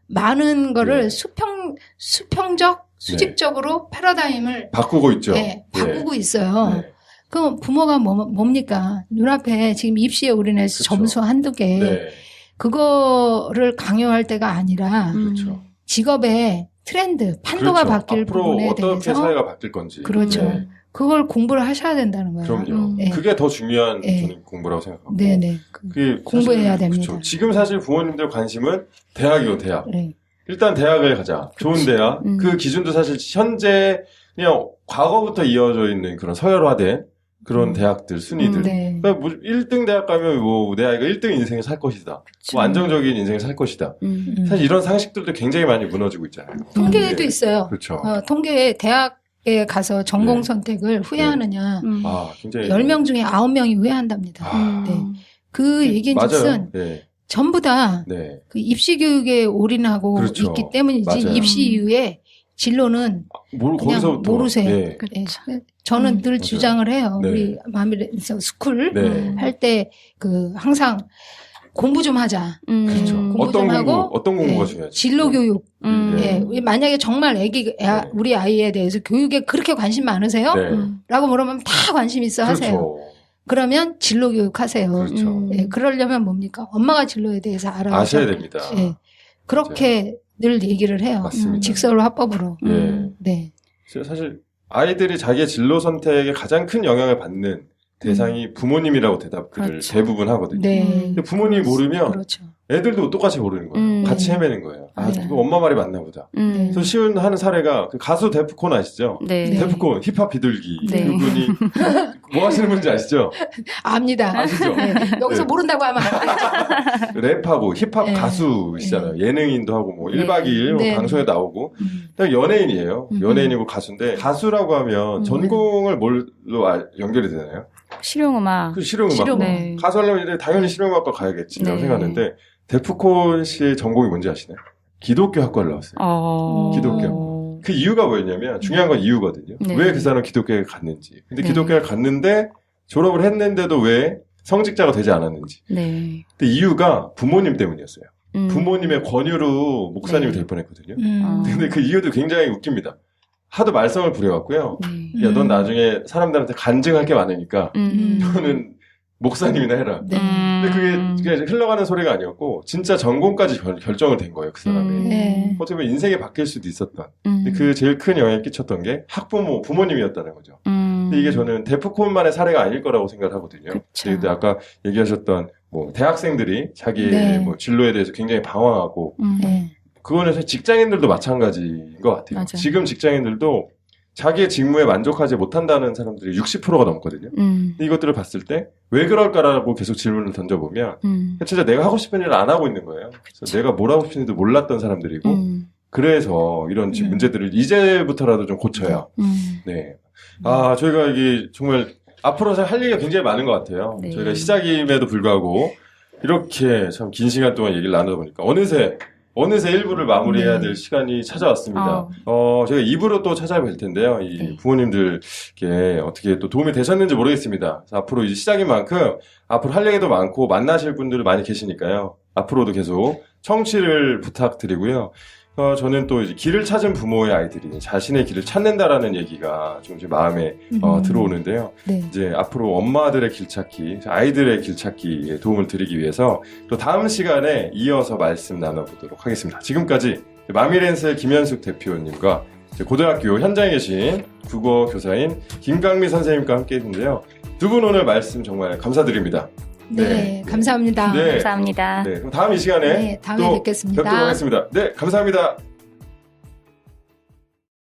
많은 거를 수평적, 수직적으로 패러다임을 바꾸고 있죠. 바꾸고 있어요. 그럼 부모가 뭡니까? 눈앞에 지금 입시에 올인해서 점수 한두 개. 그거를 강요할 때가 아니라 직업의 트렌드, 판도가 바뀔 부분에 어떻게 대해서 사회가 바뀔 건지. 그렇죠. 그걸 공부를 하셔야 된다는 거예요. 그럼요. 그게 더 중요한 저는 공부라고 생각하고. 네네. 공부해야 됩니다. 그렇죠. 지금 사실 부모님들 관심은 대학이요, 대학. 일단 대학을 가자. 좋은 대학. 그 기준도 사실 현재 그냥 과거부터 이어져 있는 그런 서열화된 그런 대학들, 순위들. 그러니까 1등 대학 가면 내 아이가 1등 인생을 살 것이다. 안정적인 인생을 살 것이다. 사실 이런 상식들도 굉장히 많이 무너지고 있잖아요. 통계에도 있어요. 그렇죠. 통계에 대학에 가서 전공 선택을 후회하느냐. 굉장히 10명 중에 9명이 후회한답니다. 그 얘기인즉슨 전부 다 그 입시 교육에 올인하고 있기 때문이지 입시 이후에 진로는 그냥 모르세요. 저는 늘 주장을 해요. 우리 마미레서 스쿨 할 때 그항상 공부 좀 하자. 그렇죠. 공부 좀 하고 어떤 공부가 중요하죠? 진로 교육. 만약에 정말 우리 아이에 대해서 교육에 그렇게 관심 많으세요? 라고 물으면 다 관심 있어 하세요. 그러면 진로 교육 하세요. 그렇죠. 그러려면 뭡니까? 엄마가 진로에 대해서 아셔야 됩니다. 그렇게 늘 얘기를 해요. 맞습니다. 직설 화법으로. 네. 사실 아이들이 자기의 진로 선택에 가장 큰 영향을 받는 대상이 부모님이라고 대답을 대부분 하거든요. 근데 부모님이 모르면 애들도 똑같이 모르는 거예요. 같이 헤매는 거예요. 이거 엄마 말이 맞나 보다. 그래서 쉬운 하는 사례가 그 가수 데프콘 아시죠? 데프콘 힙합 비둘기 그분이 뭐 하시는 분인지 아시죠? 압니다. 아시죠? 여기서 모른다고 하면 랩하고 힙합 가수시잖아요. 예능인도 하고 뭐 1박 2일 방송에 나오고 그냥 연예인이에요. 연예인이고 가수인데 가수라고 하면 전공을 뭘로 연결이 되나요? 실용음악. 실용음악. 가수 하려면 당연히 실용음악과 가야겠지라고 생각하는데 데프콘 씨의 전공이 뭔지 아시나요? 기독교 학과를 나왔어요. 기독교. 그 이유가 뭐였냐면 중요한 건 이유거든요. 왜 그 사람은 기독교에 갔는지. 근데 기독교에 갔는데 졸업을 했는데도 왜 성직자가 되지 않았는지. 근데 이유가 부모님 때문이었어요. 부모님의 권유로 목사님이 될 뻔했거든요. 근데 그 이유도 굉장히 웃깁니다. 하도 말썽을 부려갖고요. 야, 넌 나중에 사람들한테 간증할 게 많으니까 너는 목사님이나 해라. 네. 근데 그게 흘러가는 소리가 아니었고 진짜 전공까지 결정을 된 거예요. 그 사람이. 네. 어떻게 보면 인생이 바뀔 수도 있었던. 근데 그 제일 큰 영향을 끼쳤던 게 부모님이었다는 거죠. 근데 이게 저는 데프콘만의 사례가 아닐 거라고 생각을 하거든요. 그쵸. 근데 아까 얘기하셨던 뭐 대학생들이 자기 네. 뭐 진로에 대해서 굉장히 방황하고 네. 그거는 사실 직장인들도 마찬가지인 것 같아요. 맞아요. 지금 직장인들도 자기의 직무에 만족하지 못한다는 사람들이 60%가 넘거든요. 근데 이것들을 봤을 때 왜 그럴까라고 계속 질문을 던져보면 진짜 내가 하고 싶은 일을 안 하고 있는 거예요. 그래서 내가 뭘 하고 싶은지도 몰랐던 사람들이고 그래서 이런 문제들을 이제부터라도 좀 고쳐요. 네. 아, 저희가 이게 정말 앞으로 할 얘기가 굉장히 많은 것 같아요. 네. 저희가 시작임에도 불구하고 이렇게 참 긴 시간 동안 얘기를 나누다 보니까 어느새 1부를 마무리해야 될 시간이 찾아왔습니다. 저희가 2부로 또 찾아뵐 텐데요. 이 네. 부모님들께 어떻게 또 도움이 되셨는지 모르겠습니다. 그래서 앞으로 이제 시작인 만큼 앞으로 할 얘기도 많고 만나실 분들 많이 계시니까요. 앞으로도 계속 청취를 부탁드리고요. 저는 또 이제 길을 찾은 부모의 아이들이 자신의 길을 찾는다라는 얘기가 좀 이제 마음에 들어오는데요. 네. 이제 앞으로 엄마들의 길찾기, 아이들의 길찾기에 도움을 드리기 위해서 또 다음 시간에 이어서 말씀 나눠보도록 하겠습니다. 지금까지 마미랜스의 김현숙 대표님과 이제 고등학교 현장에 계신 국어 교사인 김강미 선생님과 함께 했는데요. 두 분 오늘 말씀 정말 감사드립니다. 네, 감사합니다. 네. 감사합니다. 네, 그럼 다음 이 시간에 네, 다음에 또 뵙겠습니다. 뵙도록 하겠습니다. 네, 감사합니다.